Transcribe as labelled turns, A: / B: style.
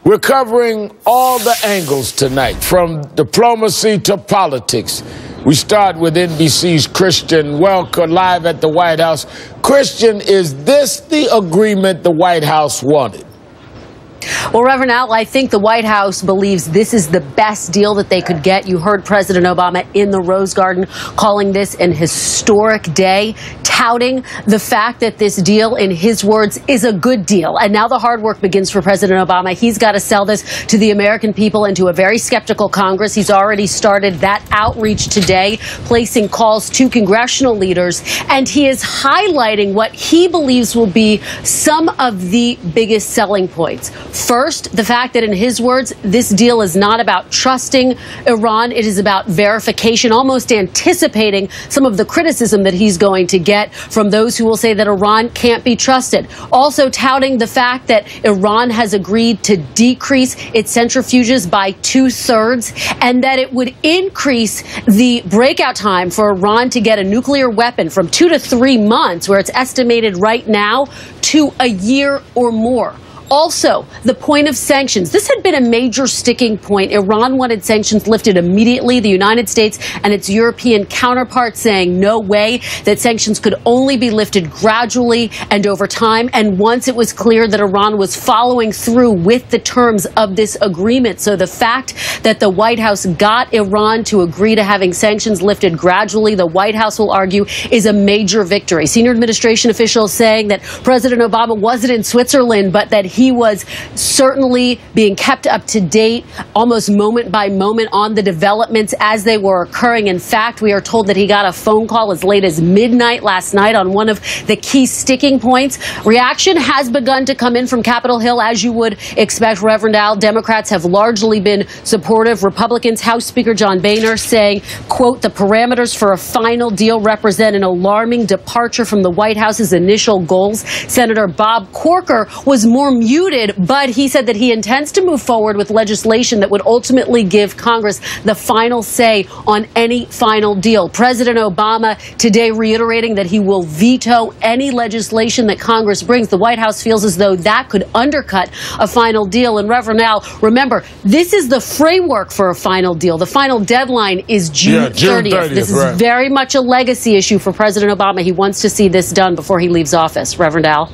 A: We're covering all the angles tonight, from diplomacy to politics. We start with NBC's Kristin Welker live at the White House. Kristin, is this the agreement the White House wanted?
B: Well, Reverend Al, I think the White House believes this is the best deal that they could get. You heard President Obama in the Rose Garden calling this an historic day, touting the fact that this deal, in his words, is a good deal. And now the hard work begins for President Obama. He's got to sell this to the American people and to a very skeptical Congress. He's already started that outreach today, placing calls to congressional leaders. And he is highlighting what he believes will be some of the biggest selling points. First, the fact that, in his words, this deal is not about trusting Iran. It is about verification, almost anticipating some of the criticism that he's going to get from those who will say that Iran can't be trusted. Also touting the fact that Iran has agreed to decrease its centrifuges by 2/3 and that it would increase the breakout time for Iran to get a nuclear weapon from 2 to 3 months, where it's estimated right now, to a year or more. Also, the point of sanctions. This had been a major sticking point. Iran wanted sanctions lifted immediately. The United States and its European counterparts saying no way, that sanctions could only be lifted gradually and over time. And once it was clear that Iran was following through with the terms of this agreement. So the fact that the White House got Iran to agree to having sanctions lifted gradually, the White House will argue, is a major victory. Senior administration officials saying that President Obama wasn't in Switzerland, but that he was certainly being kept up to date, almost moment by moment, on the developments as they were occurring. In fact, we are told that he got a phone call as late as midnight last night on one of the key sticking points. Reaction has begun to come in from Capitol Hill, as you would expect, Reverend Al. Democrats have largely been supportive. Republicans, House Speaker John Boehner saying, quote, the parameters for a final deal represent an alarming departure from the White House's initial goals. Senator Bob Corker was more muted, but he said that he intends to move forward with legislation that would ultimately give Congress the final say on any final deal. President Obama today reiterating that he will veto any legislation that Congress brings. The White House feels as though that could undercut a final deal. And Reverend Al, remember, this is the framework for a final deal. The final deadline is June 30th. This is very much a legacy issue for President Obama. He wants to see this done before he leaves office. Reverend Al.